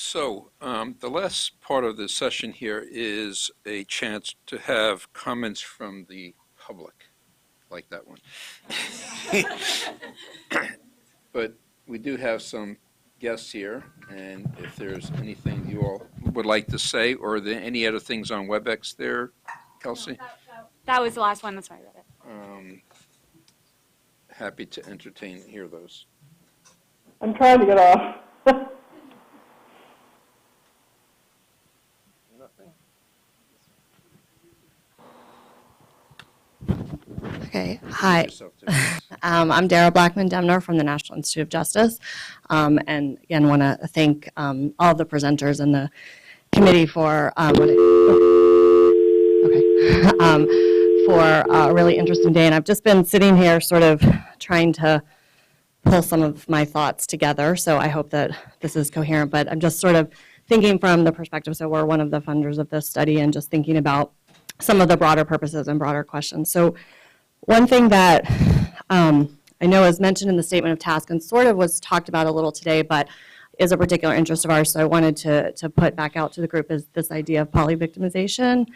So the last part of the session here is a chance to have comments from the public, like that one. But we do have some guests here, and if there's anything you all would like to say, or are there any other things on WebEx there, Kelsey? No, that was the last one. That's why I read it. Happy to entertain and hear those. I'm trying to get off. Okay, hi. I'm Dara Blackman-Demner from the National Institute of Justice. And again, want to thank all the presenters and the committee for for a really interesting day. And I've just been sitting here sort of trying to pull some of my thoughts together. So I hope that this is coherent, but I'm just sort of thinking from the perspective, so we're one of the funders of this study and just thinking about some of the broader purposes and broader questions. So one thing that I know is mentioned in the statement of task and sort of was talked about a little today, but is a particular interest of ours, so I wanted to put back out to the group, is this idea of polyvictimization.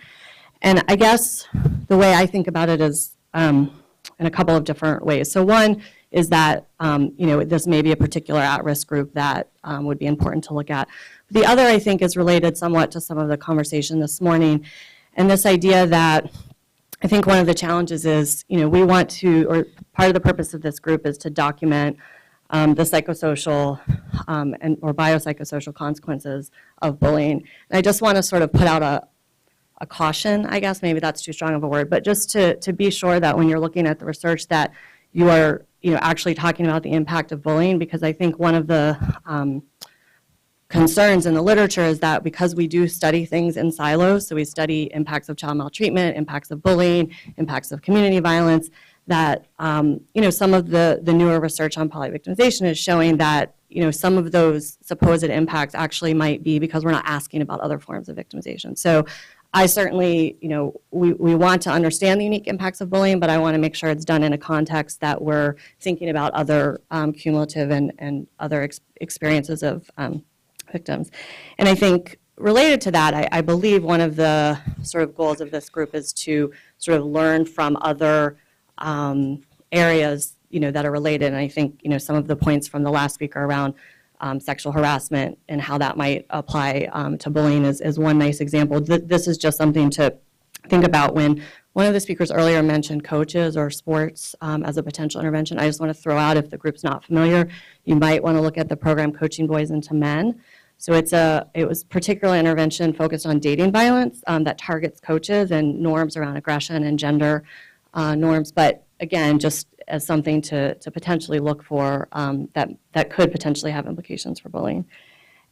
And I guess the way I think about it is in a couple of different ways. So one is that this may be a particular at-risk group that would be important to look at. The other, I think, is related somewhat to some of the conversation this morning, and this idea that I think one of the challenges is, we want to, or part of the purpose of this group is to document the psychosocial or biopsychosocial consequences of bullying. And I just want to sort of put out a caution, I guess, maybe that's too strong of a word, but just to be sure that when you're looking at the research that you are, actually talking about the impact of bullying, because I think one of the concerns in the literature is that because we do study things in silos, so we study impacts of child maltreatment, impacts of bullying, impacts of community violence, that some of the newer research on polyvictimization is showing that some of those supposed impacts actually might be because we're not asking about other forms of victimization. So I certainly, we want to understand the unique impacts of bullying, but I want to make sure it's done in a context that we're thinking about other cumulative and other experiences of victims. And I think related to that, I believe one of the sort of goals of this group is to sort of learn from other areas, that are related. And I think, some of the points from the last speaker around sexual harassment and how that might apply to bullying is one nice example. This is just something to think about when one of the speakers earlier mentioned coaches or sports as a potential intervention. I just want to throw out, if the group's not familiar, you might want to look at the program Coaching Boys into Men. So it was particular intervention focused on dating violence that targets coaches and norms around aggression and gender norms, but again, just as something to potentially look for that could potentially have implications for bullying.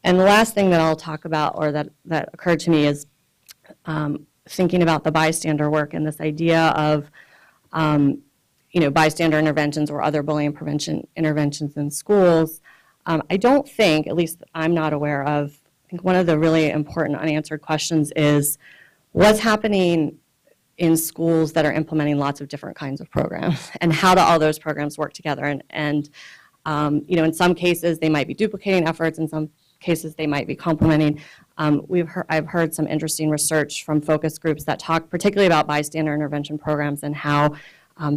And the last thing that I'll talk about, or that occurred to me, is thinking about the bystander work and this idea of bystander interventions or other bullying prevention interventions in schools. I don't think, at least I'm not aware of, I think one of the really important unanswered questions is what's happening in schools that are implementing lots of different kinds of programs, and how do all those programs work together? And in some cases they might be duplicating efforts, in some cases they might be complementing. I've heard some interesting research from focus groups that talk particularly about bystander intervention programs and how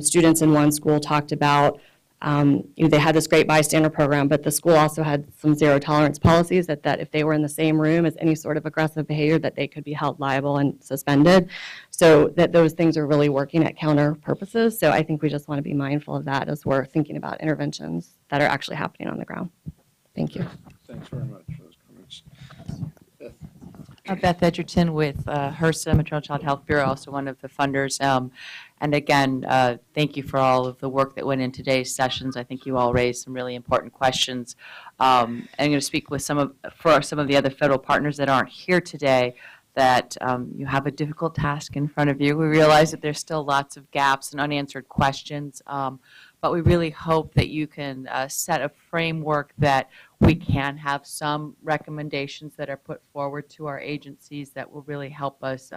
students in one school talked about they had this great bystander program, but the school also had some zero tolerance policies that if they were in the same room as any sort of aggressive behavior, that they could be held liable and suspended. So that those things are really working at counter purposes. So I think we just want to be mindful of that as we're thinking about interventions that are actually happening on the ground. Thank you. Thanks very much for those comments. Beth Edgerton with HRSA, Maternal Child Health Bureau, also one of the funders. And again, thank you for all of the work that went in today's sessions. I think you all raised some really important questions. I'm going to speak with for some of the other federal partners that aren't here today, that you have a difficult task in front of you. We realize that there's still lots of gaps and unanswered questions, but we really hope that you can set a framework that we can have some recommendations that are put forward to our agencies that will really help us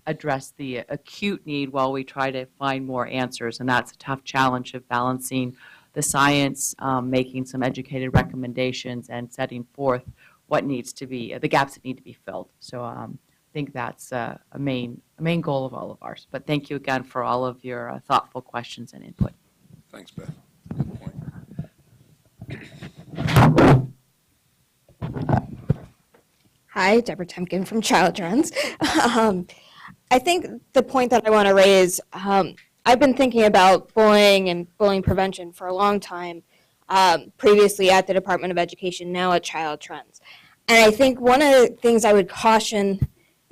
address the acute need while we try to find more answers. And that's a tough challenge of balancing the science, making some educated recommendations, and setting forth what needs to be, the gaps that need to be filled. So I think that's a main goal of all of ours. But thank you again for all of your thoughtful questions and input. Thanks, Beth. Good point. Hi, Deborah Temkin from Child Trends. I think the point that I want to raise, I've been thinking about bullying and bullying prevention for a long time, previously at the Department of Education, now at Child Trends. And I think one of the things I would caution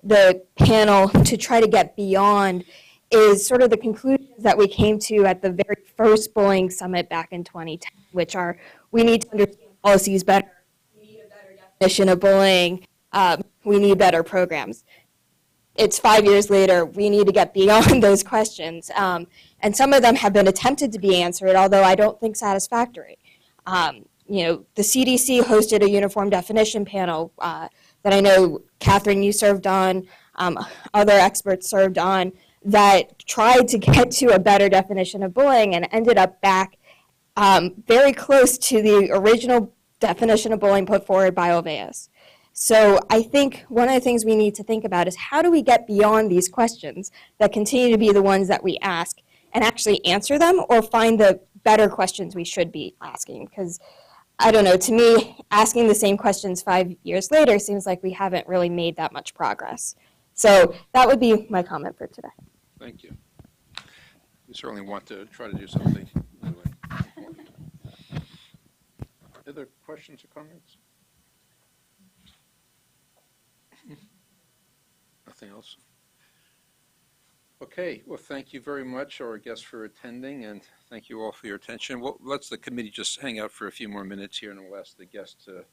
the panel to try to get beyond is sort of the conclusions that we came to at the very first bullying summit back in 2010, which are we need to understand policies better, we need a better definition of bullying, we need better programs. It's 5 years later, we need to get beyond those questions. And some of them have been attempted to be answered, although I don't think satisfactory. The CDC hosted a uniform definition panel that I know, Catherine, you served on, other experts served on, that tried to get to a better definition of bullying and ended up back very close to the original definition of bullying put forward by Olveus. So I think one of the things we need to think about is how do we get beyond these questions that continue to be the ones that we ask and actually answer them or find the better questions we should be asking? Because, I don't know, to me, asking the same questions 5 years later seems like we haven't really made that much progress. So that would be my comment for today. Thank you. We certainly want to try to do something. Other questions or comments? Nothing else? Okay, well, thank you very much, our guests, for attending, and thank you all for your attention. Well, let's the committee just hang out for a few more minutes here, and we'll ask the guests to